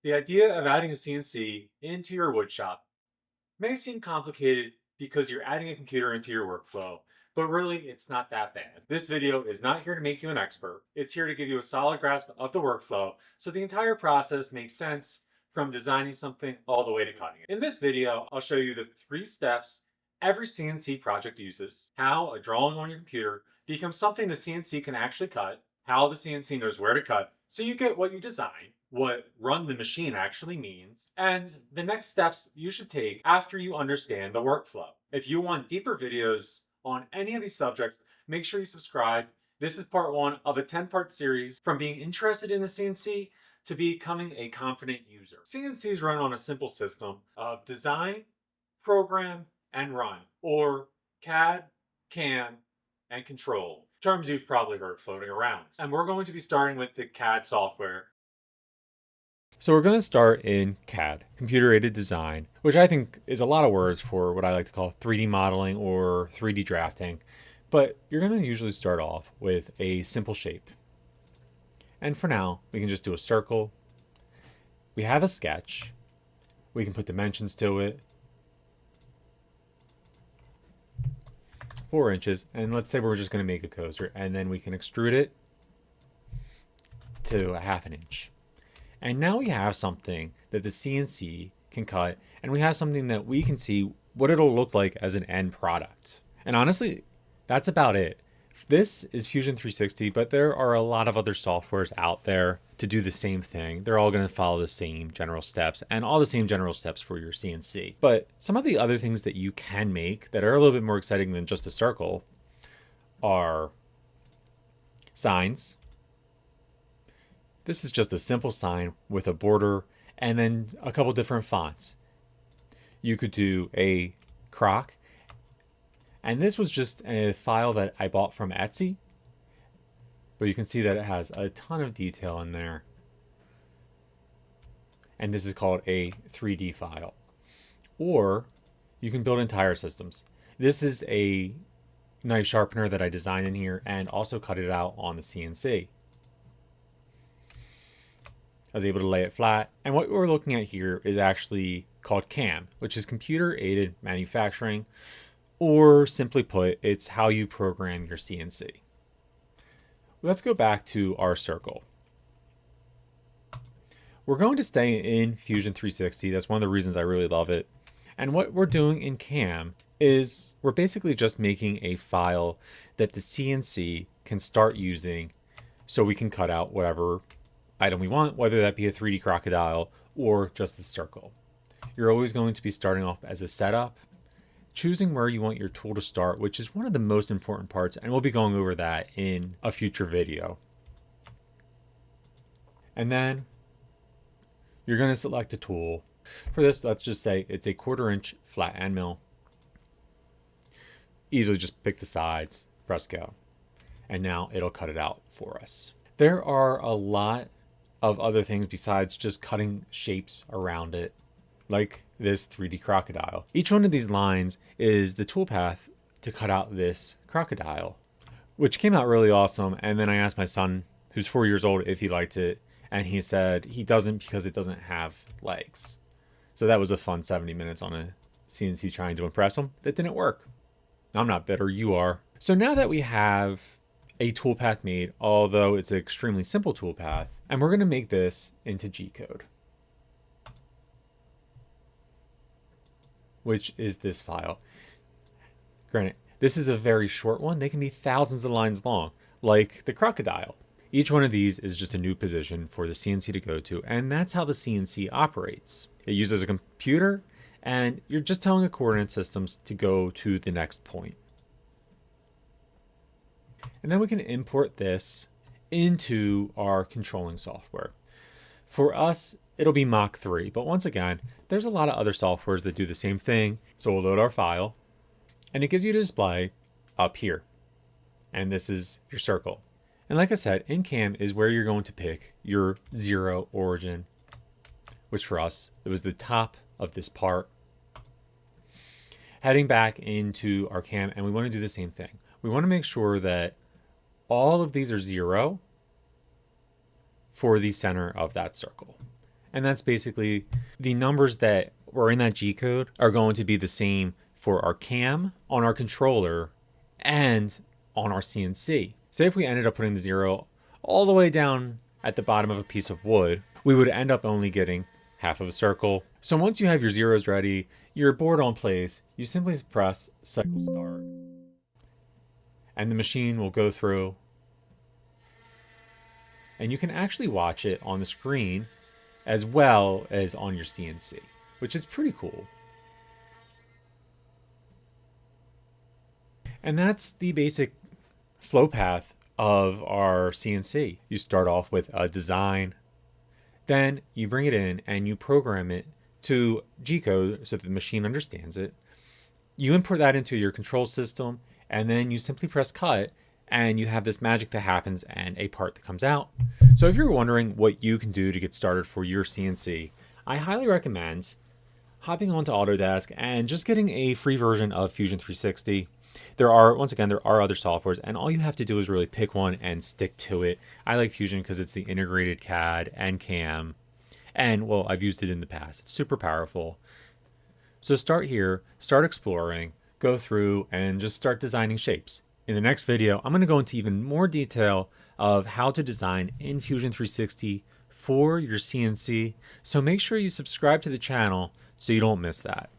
The idea of adding a CNC into your woodshop may seem complicated because you're adding a computer into your workflow, but really it's not that bad. This video is not here to make you an expert. It's here to give you a solid grasp of the workflow so the entire process makes sense from designing something all the way to cutting it. In this video, I'll show you the 3 steps every CNC project uses, how a drawing on your computer becomes something the CNC can actually cut, how the CNC knows where to cut so you get what you design, what run the machine actually means, and the next steps you should take after you understand the workflow. If you want deeper videos on any of these subjects, make sure you subscribe. This is part 1 of a 10-part series from being interested in the CNC to becoming a confident user. CNCs run on a simple system of design, program, and run, or CAD, CAM, and control. Terms you've probably heard floating around. And we're going to be starting with the CAD software. So we're going to start in CAD, computer-aided design, which I think is a lot of words for what I like to call 3D modeling or 3D drafting. But you're going to usually start off with a simple shape. And for now, we can just do a circle. We have a sketch. We can put dimensions to it. 4 inches. And let's say we're just going to make a coaster. And then we can extrude it to a 1/2 inch. And now we have something that the CNC can cut, and we have something that we can see what it'll look like as an end product. And honestly, that's about it. This is Fusion 360, but there are a lot of other softwares out there to do the same thing. They're all going to follow the same general steps and all the same general steps for your CNC. But some of the other things that you can make that are a little bit more exciting than just a circle are signs. This is just a simple sign with a border and then a couple different fonts. You could do a croc. And this was just a file that I bought from Etsy. But you can see that it has a ton of detail in there. And this is called a 3D file. Or you can build entire systems. This is a knife sharpener that I designed in here and also cut it out on the CNC. I was able to lay it flat. And what we're looking at here is actually called CAM, which is computer aided manufacturing, or simply put, it's how you program your CNC. Let's go back to our circle. We're going to stay in Fusion 360. That's one of the reasons I really love it. And what we're doing in CAM is we're basically just making a file that the CNC can start using so we can cut out whatever item we want, whether that be a 3D crocodile or just a circle. You're always going to be starting off as a setup, choosing where you want your tool to start, which is one of the most important parts, and we'll be going over that in a future video. And then you're going to select a tool. For this, let's just say it's a 1/4 inch flat end mill. Easily just pick the sides, press go, and now it'll cut it out for us. There are a lot of other things besides just cutting shapes around it, like this 3D crocodile. Each one of these lines is the toolpath to cut out this crocodile, which came out really awesome. And then I asked my son, who's 4 years old, if he liked it, and he said he doesn't because it doesn't have legs. So that was a fun 70 minutes on a CNC trying to impress him. That didn't work. I'm not bitter, you are. So now that we have a toolpath made, although it's an extremely simple toolpath, and we're going to make this into G-code, which is this file. Granted, this is a very short one. They can be thousands of lines long, like the crocodile. Each one of these is just a new position for the CNC to go to, and that's how the CNC operates. It uses a computer, and you're just telling the coordinate systems to go to the next point. And then we can import this into our controlling software. For us, it'll be Mach 3, but once again, there's a lot of other softwares that do the same thing. So we'll load our file, and it gives you a display up here. And this is your circle. And like I said, in CAM is where you're going to pick your 0 origin, which for us, it was the top of this part. Heading back into our CAM, and we want to do the same thing. We want to make sure that all of these are 0 for the center of that circle. And that's basically the numbers that were in that G code are going to be the same for our cam, on our controller, and on our CNC. Say if we ended up putting the 0 all the way down at the bottom of a piece of wood, we would end up only getting half of a circle. So once you have your zeros ready, your board on place, you simply press cycle start, and the machine will go through, and you can actually watch it on the screen as well as on your CNC, which is pretty cool. And that's the basic flow path of our CNC. You start off with a design, then you bring it in and you program it to G-code so that the machine understands it. You import that into your control system, and then you simply press cut, and you have this magic that happens and a part that comes out. So if you're wondering what you can do to get started for your CNC, I highly recommend hopping onto Autodesk and just getting a free version of Fusion 360. There are other softwares, and all you have to do is really pick one and stick to it. I like Fusion because it's the integrated CAD and CAM, and well, I've used it in the past. It's super powerful. So start here, start exploring, go through, and just start designing shapes. In the next video, I'm going to go into even more detail of how to design in Fusion 360 for your CNC. So make sure you subscribe to the channel so you don't miss that.